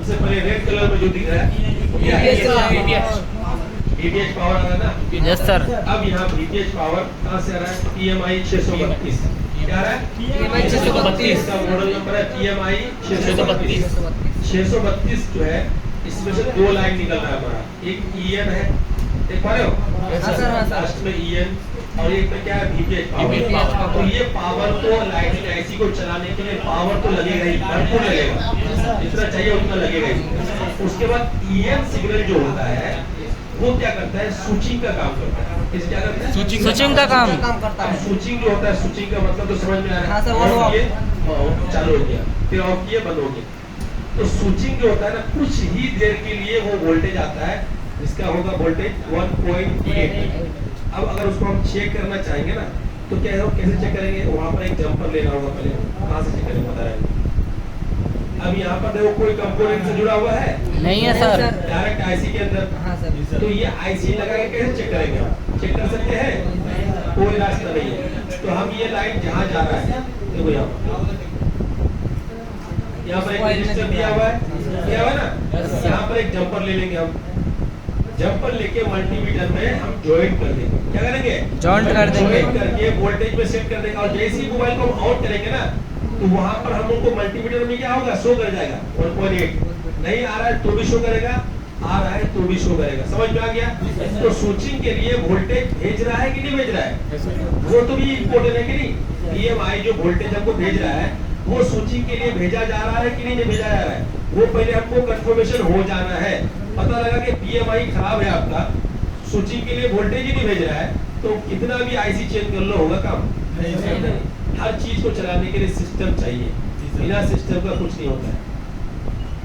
सबसे पहले red colour में जो दिख रहा है VTH पावर आ रहा है ना। Yes sir. अब यहाँ VTH पावर कहाँ से आ रहा है? PMI 632 क्या आ रहा है? PMI 632 इसका मॉडल नंबर है PMI 632। 632 जो है इसमें से दो लाइन निकल रहा है हमारा, एक EN है, देख पा रहे हो लास्ट में EN, और एक में क्या है? VTH power. तो ये पावर को लाइटिंग IC को चलाने के लिए पावर तो लगेगा ही, भरपूर लगेगा, जितना चाहिए उतना लगेगा ही। उसके बाद EN सिग्नल जो होता है वो क्या करता है? स्विचिंग का काम करता है। इस क्या करता है? स्विचिंग का काम करता है। स्विचिंग जो होता है, स्विचिंग का मतलब तो समझ में आ रहा है। हाँ, चालू हो गया, फिर ऑफ किए, बंद हो गया। तो स्विचिंग जो होता है ना, कुछ ही देर के लिए वो वोल्टेज आता है, इसका होगा वोल्टेज 1.8। अब अगर उसको हम चेक करना चाहेंगे ना, तो क्या है, कैसे चेक करेंगे? वहाँ पर एक जंपर लेना होगा पहले, कहाँ से चेक करेंगे बता रहे हैं। अब यहाँ पर देखो कोई कंपोनेंट से जुड़ा हुआ है नहीं है सर। डायरेक्ट IC के अंदर। तो ये IC लगा के कैसे चेक करेंगे? हम चेक कर सकते हैं? कोई रास्ता नहीं है। तो हम ये लाइन जहाँ जा रहा है, देखो यहाँ पर एक रजिस्टर दिया हुआ है ना, यहाँ पर एक जंपर ले लेंगे हम। जंपर लेके मल्टीमीटर में हम ज्वाइंट कर देंगे। क्या करेंगे? जॉइंट कर देंगे। ज्वाइंट करके वोल्टेज में सेट कर देंगे, और जैसे ही मोबाइल को हम ऑन करेंगे ना, तो वहां पर हम लोग को मल्टीमीटर में क्या होगा? शो कर जाएगा 1.8। नहीं आ रहा है तो भी शो करेगा, आ रहा है तो भी शो करेगा। समझ में आ गया? तो स्विचिंग के लिए वोल्टेज भेज रहा है कि नहीं भेज रहा है, वो तो भी इम्पोर्टेंट है कि नहीं। PMI जो वोल्टेज हमको भेज रहा है वो स्विचिंग के लिए भेजा जा रहा है कि नहीं भेजा जा रहा है, वो पहले हमको कंफर्मेशन हो जाना है। पता लगा कि PMI खराब है आपका, स्विचिंग के लिए वोल्टेज ही नहीं भेज रहा है, तो कितना भी IC चेंज कर लो होगा काम नहीं। हर चीज को चलाने के लिए सिस्टम चाहिए, बिना सिस्टम का कुछ नहीं होता है।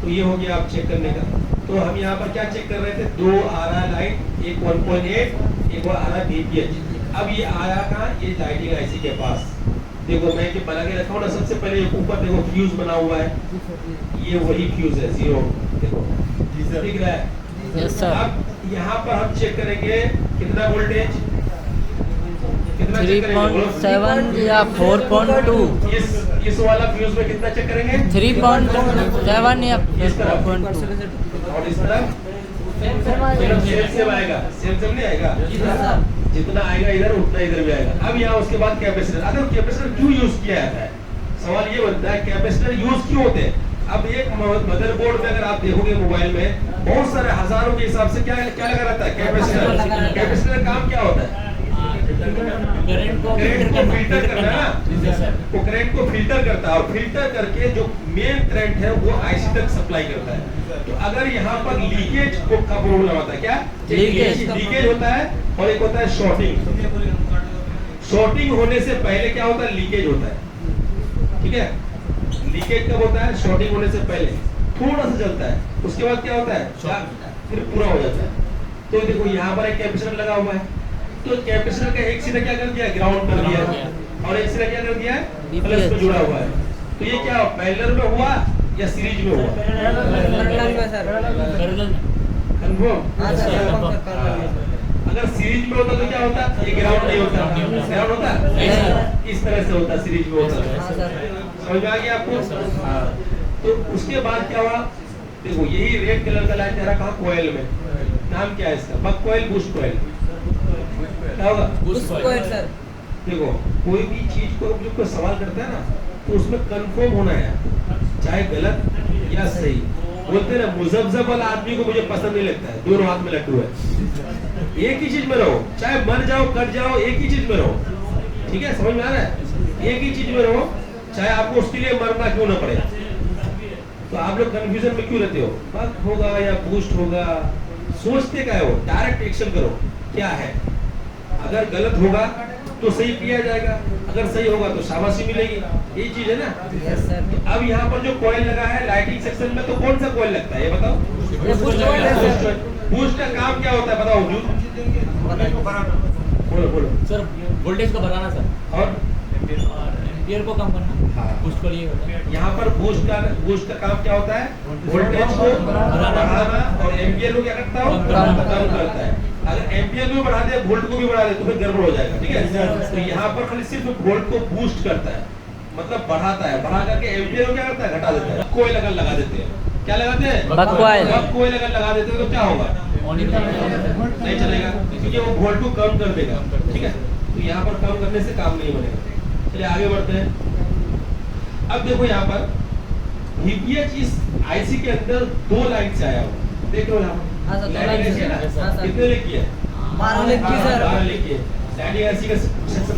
तो ये हो गया आप चेक करने का। तो हम यहाँ पर क्या चेक कर रहे थे? दो आ रहा लाइट, एक 1.8, एक और आ रहा VTH। अब ये आया कहाँ? ये लाइटिंग IC के पास। देखो मैं कि बना के रखा हूँ ना, सबसे पहले ऊपर देखो फ्यूज बना हुआ है, ये वही फ्यूज है 0, देखो दिख रहा है। Yes sir. अब यहाँ पर हम चेक करेंगे कितना वोल्टेज, 3.7 या 4.2। इस वाला फ्यूज में कितना चेक करेंगे? 3.7 या 4.2। और इस तरफ सेम आएगा, सेम नहीं आएगा, जितना आएगा इधर उतना इधर भी आएगा। अब यहाँ उसके बाद कैपेसिटर। अगर कैपेसिटर क्यों यूज किया जाता है, सवाल ये बनता है कैपेसिटर यूज क्यों होते हैं। अब एक मदरबोर्ड में अगर आप देखोगे मोबाइल में बहुत सारे हजारों के हिसाब से क्या लगा रहता है? कैपेसिटर। कैपेसिटर का काम क्या होता है? करंट को फिल्टर करना है ना, वो करंट को फिल्टर करता है, और फिल्टर करके जो मेन करंट है वो IC तक सप्लाई करता है। तो अगर यहाँ पर लीकेज का प्रॉब्लम आता है, क्या लीकेज होता है, और एक होता है शॉर्टिंग। शॉर्टिंग होने से पहले क्या होता है? लीकेज होता है, ठीक है। लीकेज कब होता है? शॉर्टिंग होने से पहले थोड़ा सा जलता है, उसके बाद क्या होता है? फिर पूरा हो जाता है। तो देखो यहाँ पर एक कैपेसिटर लगा हुआ है, तो कैपेसिटर का एक सिरा क्या कर दिया? ग्राउंड कर दिया, और एक सिरा क्या कर दिया? प्लस में जुड़ा हुआ है। तो ये क्या पैरेलल में हुआ या सीरीज में हुआ? अगर सीरीज में होता तो क्या होता? ये ग्राउंड नहीं होता, ग्राउंड होता इस तरह से होता, सीरीज में होता। समझ में आ गया आपको? तो उसके बाद क्या हुआ? देखो यही रेड कलर का लाइन तेरा कहा कोयल में, नाम क्या है इसका? बक कोयल, बुश कोयल। क्या होगा? सर। देखो कोई भी चीज को जो कोई सवाल करता है ना, तो उसमें कंफर्म होना है, चाहे गलत या सही। बोलते हैं ना, मुजब्जब वाला आदमी को मुझे पसंद नहीं लगता है, दोनों हाथ में लड्डू है। एक ही चीज में रहो, चाहे मर जाओ कट जाओ, एक ही चीज में रहो, ठीक है? समझ में आ रहा है? एक ही चीज में रहो, चाहे आपको उसके लिए मरना क्यों ना पड़े। तो आप लोग कंफ्यूजन में क्यों रहते हो? बग होगा या बूस्ट होगा, सोचते क्या हो? डायरेक्ट एक्शन करो, क्या है। अगर गलत होगा तो सही किया जाएगा, अगर सही होगा तो शाबाशी मिलेगी, यही चीज है ना। तो अब यहाँ पर जो कॉइल लगा है लाइटिंग सेक्शन में, तो कौन सा कॉइल लगता है ये बताओ? बूस्ट का काम क्या होता है बताओ? बोलो सर। वोल्टेज को बढ़ाना सर, और एम्पियर को कम करना। बूस्ट को लिए होता है। यहाँ पर बूस्ट का काम क्या होता है? वोल्टेज को बढ़ाना, और एम्पियर को क्या करता है? कम करता है। अगर एम्पियर भी बढ़ा दे, वोल्ट को भी बढ़ा दे, तो फिर गड़बड़ हो जाएगा, ठीक है? तो यहाँ पर खाली सिर्फ वोल्ट को बूस्ट करता है, मतलब बढ़ाता है, बढ़ा करके एम्पियर को क्या करता है? घटा देता है। कोई अगर लगा देते हैं क्या लगाते हैं? बक कॉइल। बक कॉइल अगर लगा देते हो तो क्या होगा? नहीं चलेगा, क्योंकि वो वोल्ट को कम कर देगा। ठीक है, तो यहाँ पर कम करने से काम नहीं बनेगा। चलिए आगे बढ़ते हैं। अब देखो यहाँ पर VPH इस IC के अंदर 2 लाइन से आया हुआ, देख लो यहाँ हाँ सर, पर 2 लाइन लाइन ऐसी है ना? से। हाँ सर। कितने लिखी है? 12 लिखी सर। 12 लिखी है। लाइन IC का सेक्शन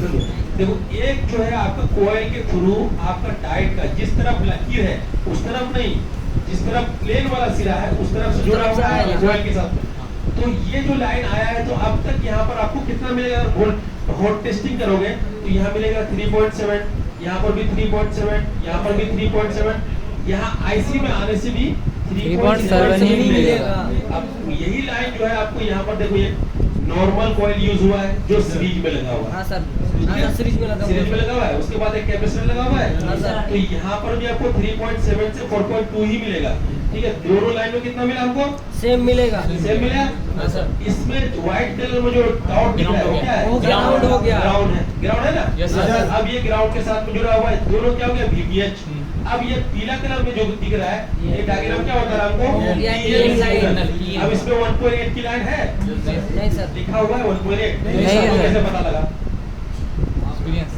देखो, एक जो है आपका कॉइल के थ्रू आपका टाइट का जिस तरफ लकीर है उस तरफ नहीं, जिस तरफ प्लेन वाला सिरा है उस तरफ से जुड़ा हुआ है कॉइल के साथ। तो ये जो लाइन आया है, तो अब तक यहाँ पर आपको कितना मिलेगा? वोल्ट टेस्टिंग करोगे तो यहाँ मिलेगा 3.7, यहाँ पर भी 3.7, यहाँ पर भी 3.7, यहाँ IC में आने से भी 3.7 ही मिलेगा। अब यही लाइन जो है आपको यहाँ पर देखो, ये नॉर्मल कॉइल यूज हुआ है जो सीरीज में लगा हुआ है। हाँ सर, हाँ सर, सीरीज में लगा सीरीज में लगा हुआ है, उसके बाद एक कैपेसिटर लगा हुआ है। हाँ सर। तो यहाँ पर भी आपको 3.7 से 4.2 ही मिलेगा। ठीक है, दोनों लाइन में कितना मिला हमको? सेम मिलेगा। सेम मिला। हाँ सर। इसमें व्हाइट कलर में जो डॉट दिख रहा है वो क्या है? वो ग्राउंड हो गया। ग्राउंड है ना? Yes, sir. अब ये ग्राउंड के साथ में जुड़ा हुआ है, दोनों क्या हो गया? VPH। अब ये पीला कलर में जो दिख रहा है, ये डायग्राम क्या होता है हमको? EN line. अब इसमें 1.8 की लाइन है, नहीं सर, लिखा हुआ है 1.8। नहीं हमको है। कैसे पता लगा? एक्सपीरियंस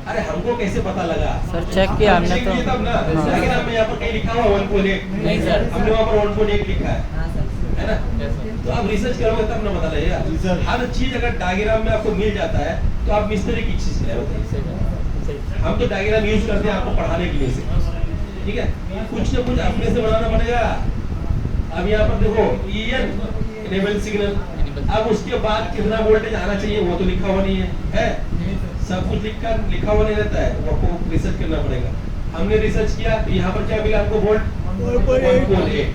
अरे हमको कैसे पता लगा? सर चेक किया हमने चेक तो। किया तब ना। हाँ। डायग्राम में यहाँ पर कहीं लिखा हुआ 1.8 नहीं सर। हमने वहाँ पर 1.8 लिखा है, हाँ सर। है ना? तो आप रिसर्च करोगे तब ना पता लगेगा। हर चीज अगर डायग्राम में आपको मिल जाता है तो आप मिस्त्री की चीज ले होते। हम तो डायग्राम यूज करते हैं आपको पढ़ाने के लिए से। ठीक है, कुछ ना कुछ अपने से बनाना पड़ेगा। अब यहाँ पर देखो EN इनेबल सिग्नल, अब उसके बाद कितना वोल्टेज आना चाहिए वो तो लिखा हुआ नहीं है, सब कुछ लिखा हुआ नहीं रहता है, वो आपको रिसर्च करना पड़ेगा। हमने रिसर्च किया तो यहाँ पर क्या मिला हमको? वोल्ट 1.8।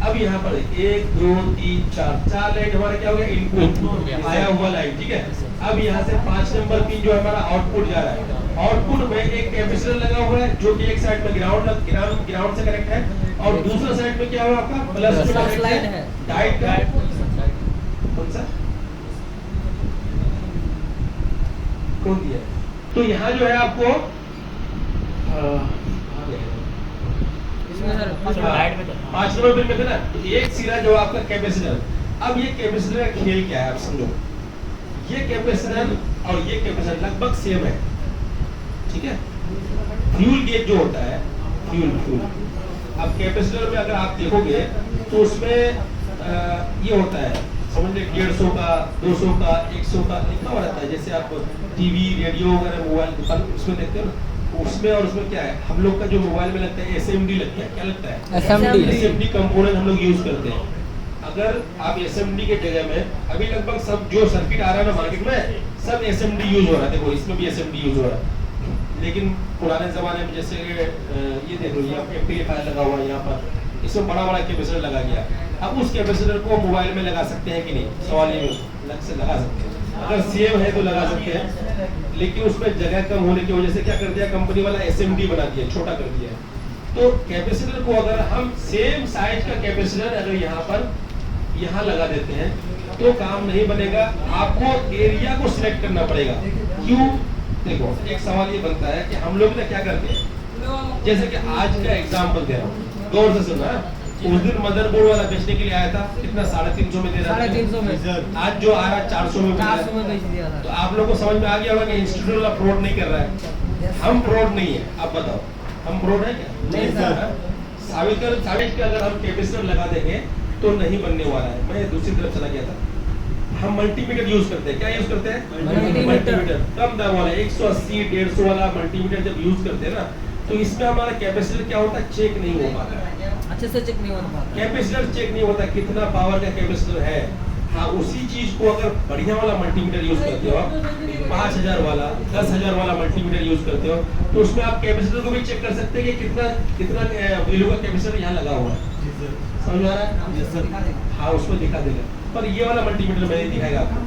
अब यहाँ पर 1 2 3 4 लाइन हमारा क्या हो गया? इनपुट आया हुआ लाइन। ठीक है, अब यहाँ से 5 नंबर पिन जो हमारा आउटपुट जा रहा है, आउटपुट में एक कैपेसिटर लगा हुआ है जो कि एक साइड में ग्राउंड से कनेक्ट है और दूसरा साइड में क्या हुआ आपका? प्लस लाइन है। डाइट का कौन सा कौन दिया? तो यहाँ जो है आपको इसमें सर 5 नंबर पिन में थे ना, तो एक सिरा जो आपका कैपेसिटर। अब ये कैपेसिटर का खेल क्या है आप समझो, ये कैपेसिटर और ये कैपेसिटर लगभग सेम है। ठीक है, फ्यूल गेज जो होता है, फ्यूल अब कैपेसिटर में अगर आप देखोगे तो उसमें ये होता है, समझ लीजिए 150 का 200 का 100 का लिखा हुआ रहता है। जैसे आप टीवी रेडियो वगैरह मोबाइल दुकान उसमें देखते हो ना, उसमें और उसमें क्या है, हम लोग का जो मोबाइल में लगता है SMD लगता है। क्या लगता है? SMD कंपोनेंट हम लोग यूज करते हैं। अगर आप SMD के जगह में अभी लगभग सब जो सर्किट आ रहा है ना मार्केट में, सब SMD यूज हो रहा है। देखो इसमें भी SMD यूज हो रहा है, लेकिन पुराने जमाने में जैसे ये देखो ये एम्पलीफायर लगा हुआ है, यहाँ पर इसमें बड़ा कैपेसिटर लगा गया। अब उस कैपेसिटर को मोबाइल में लगा सकते हैं कि नहीं? सवाल ये से लगा सकते हैं, अगर सेम है तो लगा सकते हैं, लेकिन उसमें जगह कम होने की वजह से क्या कर दिया कंपनी वाला? SMD बना दिया, छोटा कर दिया। तो कैपेसिटर को अगर हम सेम साइज का कैपेसिटर अगर यहाँ लगा देते हैं तो काम नहीं बनेगा, आपको एरिया को सिलेक्ट करना पड़ेगा। क्यों? देखो एक सवाल ये बनता है कि हम लोग ना क्या करते हैं, जैसे कि आज का एग्जाम्पल दे रहा हूँ, गौर से सुनना। उस दिन मदरबोर्ड वाला बेचने के लिए आया था, कितना 350 में दे रहा था। 350 में। आज जो आ रहा है 400 में 400 में बेच दिया था। तो आप लोगों को समझ में आ गया होगा कि इंस्टीट्यूट वाला फ्रॉड नहीं कर रहा है। हम फ्रॉड नहीं है, आप बताओ हम फ्रॉड है क्या? नहीं सर। साबित के अगर हम कैपेसिटर लगा देंगे तो नहीं बनने वाला है। मैं दूसरी तरफ चला गया था। हम मल्टीमीटर यूज करते हैं, क्या यूज करते हैं? मल्टीमीटर कम दाम वाला 180 150 वाला मल्टीमीटर जब यूज करते हैं ना, तो इसमें हमारा कैपेसिटर क्या होता है? चेक नहीं हो पाता, अच्छे से चेक नहीं हो पाता। कैपेसिटर चेक नहीं होता कितना पावर का कैपेसिटर है। हाँ, उसी चीज को अगर बढ़िया वाला मल्टीमीटर यूज करते हो आप, 5000 वाला 10,000 वाला मल्टीमीटर यूज करते हो, तो उसमें आप कैपेसिटर को भी चेक कर सकते हैं कि कितना वैल्यू का कैपेसिटर यहाँ लगा हुआ है। समझ आ रहा है? हाँ, उसमें दिखा देगा, पर ये वाला मल्टीमीटर में नहीं दिखाएगा आपको।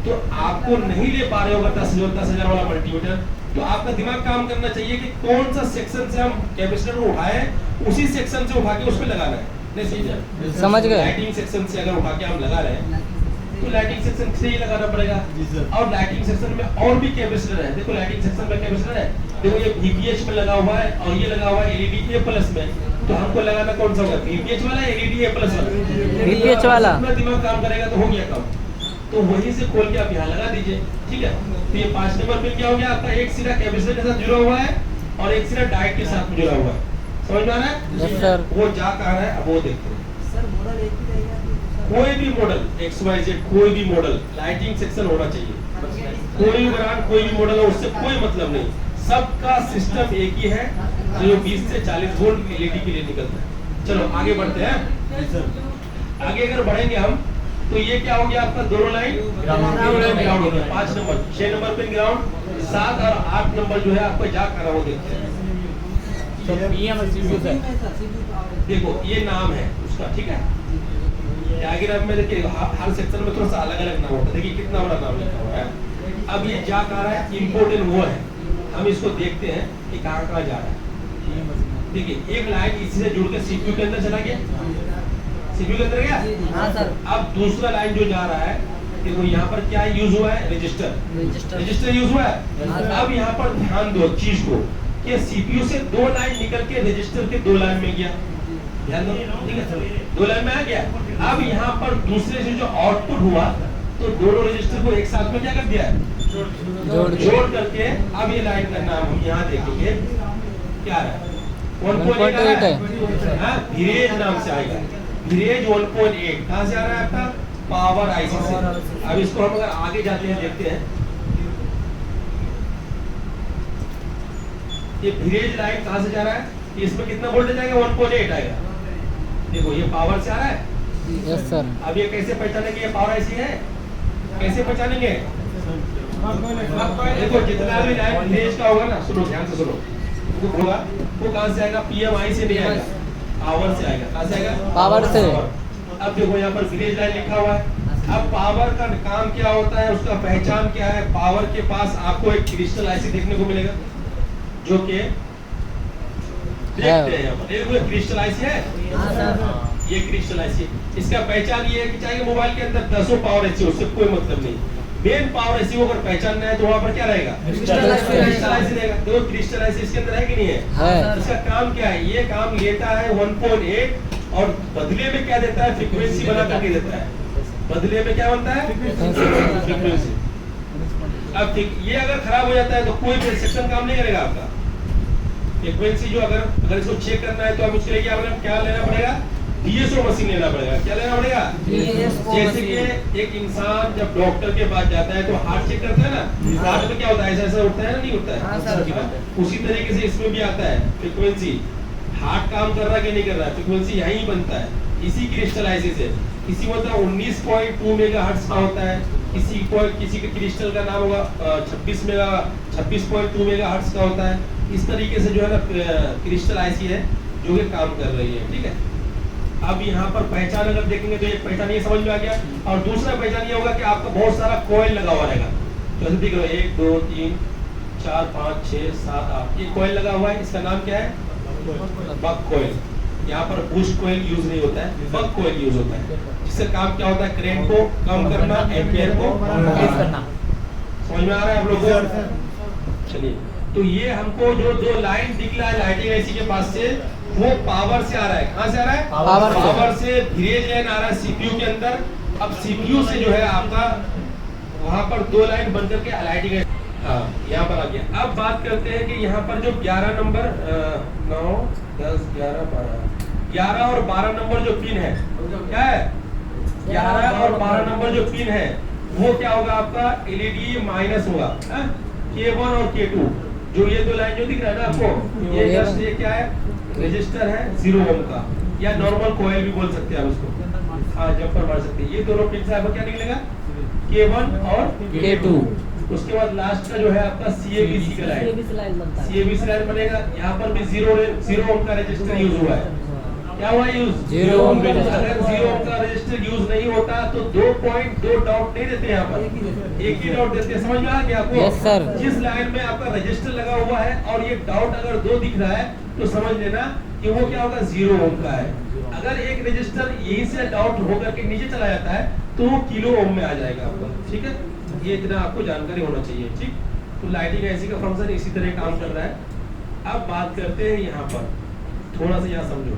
तो आपको नहीं ले पा रहे होगा 10,000 वाला मल्टीमीटर, तो आपका दिमाग काम करना चाहिए कि कौन सा सेक्शन से हम कैपेसिटर को उठाए, उसी सेक्शन से उठा के उसमें लगाना है। नहीं समझ गए? लाइटिंग सेक्शन से अगर उठा के हम लगा रहे हैं तो लाइटिंग सेक्शन से ही लगाना पड़ेगा। और लाइटिंग सेक्शन में और भी कैपेसिटर है। देखो लाइटिंग सेक्शन में कैपेसिटर है, देखो ये VPH में लगा हुआ है और ये लगा हुआ है LED A+ में। तो हमको लगाना कौन सा होगा, VPH वाला या LEDA प्लस वाला? VPH वाला। अपना दिमाग काम करेगा तो हो गया काम, तो वहीं से खोल के आप यहाँ लगा दीजिए, ठीक है। तो ये 5 नंबर पिन क्या हो गया आपका, एक सिरा कैपेसिटर के साथ जुड़ा हुआ है और एक सिरा डायोड के साथ जुड़ा हुआ है, समझ में आ रहा है? Yes sir. वो जा कहाँ रहा है अब वो देखते हैं। सर मॉडल एक ही रहेगा कि कोई भी मॉडल XYZ, कोई भी मॉडल लाइटिंग सेक्शन होना चाहिए, कोई भी ब्रांड कोई भी मॉडल हो उससे कोई मतलब नहीं, सबका सिस्टम एक ही है जो 20 से 40 वोल्ट LED के लिए निकलता है। चलो आगे बढ़ते हैं। आगे अगर बढ़ेंगे हम तो ये क्या हो गया आपका, दोनों लाइन ग्राउंड हो गया, 5 नंबर 6 नंबर पिन ग्राउंड, 7 और 8 नंबर जो है आपको जा कर वो देखते हैं। देखो ये नाम है उसका, ठीक है। डायग्राम में देखिए हर सेक्शन में थोड़ा सा अलग अलग नाम होता है, देखिए कितना बड़ा नाम लिखा हुआ है। अब ये जा कहाँ रहा है, इम्पोर्टेंट वो है, हम इसको देखते हैं कि कहाँ कहाँ जा रहा है। देखिए एक लाइन इसी से जुड़ के CPU के अंदर चला गया, CPU के अंदर गया। हाँ सर। अब दूसरा लाइन जो जा रहा है, देखो यहाँ पर क्या यूज हुआ है, रजिस्टर यूज हुआ है। अब यहाँ पर ध्यान दो चीज को कि CPU से 2 लाइन निकल के रजिस्टर के 2 लाइन में गया, ध्यान दो, ठीक है, 2 लाइन में आ गया। अब यहाँ पर दूसरे से जो आउटपुट हुआ तो दोनों रजिस्टर को एक साथ में क्या कर दिया है, जोड़ करके अब ये लाइन का नाम हम यहाँ देखेंगे क्या है, 1.8 है, हाँ वीरेज नाम से आएगा, वीरेज 1.8 कहाँ से आ रहा है आपका, पावर IC से। अब इसको हम अगर आगे जाते हैं देखते हैं, ये वीरेज लाइन कहाँ से जा रहा है, इसमें कितना वोल्टेज आएगा, 1.8 आएगा। देखो ये पावर से आ रहा है। Yes sir. अब ये कैसे पहचानेंगे, ये पावर IC है, कैसे पहचानेंगे? देखो जितना भी लाइन वीरेज का होगा ना, सुनो ध्यान से सुनो, वो होगा वो कहाँ से आएगा, PMI से नहीं आएगा, पावर से आएगा। कहाँ से आएगा, पावर से। अब देखो यहाँ पर वीरेज लाइन लिखा हुआ है। अब पावर का काम क्या होता है, उसका पहचान क्या है, पावर के पास आपको एक क्रिस्टल IC देखने को मिलेगा जो कि देखते हैं यहाँ पर, एक क्रिस्टल IC है, ये क्रिस्टल IC। इसका पहचान ये है कि चाहे मोबाइल के अंदर 10 पावर IC उससे कोई मतलब नहीं, मेन पावर IC को अगर पहचानना है तो वहाँ पर क्या रहेगा, क्रिस्टल IC रहेगा। तो क्रिस्टल IC इसके अंदर है कि नहीं है? इसका काम क्या है, ये काम लेता है 1.8 और बदले में क्या देता है, फ्रीक्वेंसी बना करके देता है। बदले में क्या बनता है, फ्रीक्वेंसी। अब ये अगर खराब हो जाता है तो कोई भी सेक्शन काम नहीं करेगा आपका। फ्रीक्वेंसी जो अगर इसको चेक करना है तो आप उसके लिए क्या लेना पड़ेगा, DSO मशीन लेना पड़ेगा। क्या लेना पड़ेगा, जैसे कि एक इंसान जब डॉक्टर के पास जाता है तो हार्ट चेक करता है ना, हार्ट में क्या होता है, ऐसा ऐसा उठता है ना, नहीं उठता है, उसी तरीके से इसमें भी आता है फ्रीक्वेंसी, हार्ट काम कर रहा है कि नहीं कर रहा है, फ्रीक्वेंसी यही बनता है इसी क्रिस्टल IC से। किसी को 19.2 मेगाहर्ट्ज का होता है, किसी के क्रिस्टल का नाम होगा 26.2 मेगाहर्ट्ज का होता है। इस तरीके से जो है ना क्रिस्टल IC है जो कि काम कर रही है, ठीक है। अब यहाँ पर पहचान अगर देखेंगे तो एक पहचान ये समझ में आ गया, और दूसरा पहचान ये होगा कि आपका बहुत सारा कॉइल लगा हुआ रहेगा, जैसे दिख रहा है 1 2 3 4 5 6 7 8, ये कॉइल लगा हुआ है, इसका नाम क्या है, बक कॉइल। यहाँ पर बूस्ट कॉइल यूज नहीं होता है, बक कॉइल यूज होता है, जिससे काम क्या होता है, करंट को कम करना, एम्पियर को इंक्रीज करना। समझ में आ रहा है आप लोगों को? चलिए, तो ये हमको जो 2 लाइन दिख रहा है लाइटिंग IC के पास से, वो पावर से आ रहा है। कहाँ से आ रहा है, पावर से। वीरेज लाइन आ रहा है CPU के अंदर। अब CPU से जो है आपका वहाँ पर 2 लाइन बन करके लाइटिंग IC, हाँ यहाँ पर आ गया। अब बात करते हैं कि यहाँ पर जो 11 नंबर 9 10 11 12 11 और 12 नंबर जो पिन है, क्या है, 11 और 12 नंबर जो पिन है वो क्या होगा आपका, LED माइनस होगा, K1 और K2। जो ये 2 लाइन जो दिख रहा है ना आपको, ये जस्ट ये क्या है, रजिस्टर है 0 ओम का, या नॉर्मल कोयल भी बोल सकते हैं आप उसको, हाँ जंपर मार सकते हैं। ये दोनों पिन से आपको क्या निकलेगा, K1 और K2। उसके बाद लास्ट का जो है आपका CABC का लाइन, CABC लाइन बनेगा। यहाँ पर भी 0 ओम का रजिस्टर यूज हुआ है। क्या हुआ यूज, 0 ओम। अगर 0 ओम का रजिस्टर यूज नहीं होता तो 2.2 डॉट नहीं देते, यहाँ पर एक ही डॉट देते हैं। समझ में आ गया आपको? Yes sir. जिस लाइन में आपका रजिस्टर लगा हुआ है और ये डॉट अगर 2 दिख रहा है तो समझ लेना कि वो क्या होगा, 0 ओम का है। अगर एक रजिस्टर यहीं से डॉट होकर के नीचे चला जाता है तो वो किलो ओम में आ जाएगा आपका, ठीक है। ये इतना आपको जानकारी होना चाहिए, ठीक। तो लाइटिंग IC का फंक्शन इसी तरह काम कर रहा है। अब बात करते हैं यहाँ पर थोड़ा सा यहाँ समझो।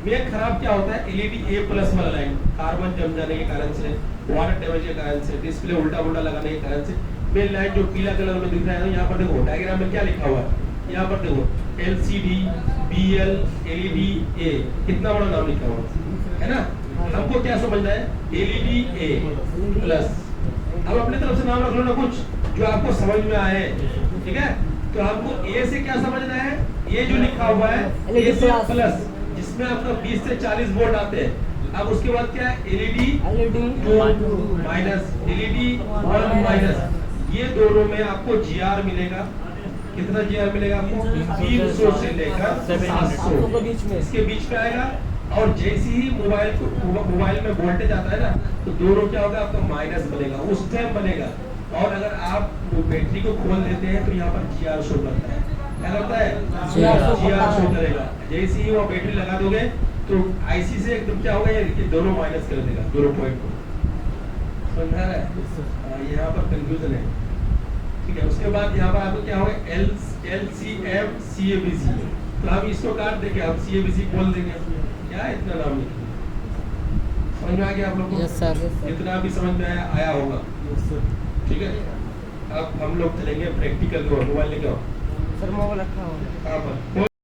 में खराब क्या होता है, एलईडी ए प्लस वाला लाइन कार्बन जम जाने के कारण से, वाटर डैमेज के कारण से, डिस्प्ले उल्टा उल्टा लगाने के कारण से मेन लाइन जो पीला कलर में दिख रहा है, यहाँ पर देखो डायग्राम में क्या लिखा हुआ है, यहाँ पर देखो LCD BL LED A, कितना बड़ा नाम लिखा हुआ है ना। हमको क्या समझना है, LED A प्लस। अब अपने तरफ से नाम रख लो ना कुछ जो आपको समझ में आए, ठीक है। तो हमको A से क्या समझना है, ये जो लिखा हुआ है A से प्लस, जिसमें आपका 20 से 40 वोल्ट आते हैं। अब उसके बाद क्या है, LED 2 माइनस LED 1 माइनस, ये दोनों में आपको GR मिलेगा। कितना GR मिलेगा आपको, 300 से लेकर 700 इसके बीच में आएगा। और जैसे ही मोबाइल में वोल्टेज आता है ना, तो दोनों क्या होगा, आपका माइनस बनेगा, उस टाइम बनेगा। और अगर आप बैटरी को खोल देते हैं तो यहाँ पर GR शो करता है, क्या करता है, GR शो करेगा। जैसे ही वो बैटरी लगा दोगे तो IC से एकदम क्या होगा, ये दोनों माइनस कर देगा, दोनों पॉइंट को। समझ आ रहा है, यहाँ पर कंफ्यूजन है, ठीक है। उसके बाद यहाँ पर आपको क्या होगा, LCM CABC, तो हम इसको काट देंगे, हम CABC बोल देंगे, क्या इतना नाम लिखेंगे। समझ में आ गया आप लोग को? Yes sir. इतना भी समझ में आया होगा, ठीक है। अब हम लोग चलेंगे प्रैक्टिकल को, मोबाइल लेके आओ सर मोबाइल रखा हुआ है। कहाँ पर।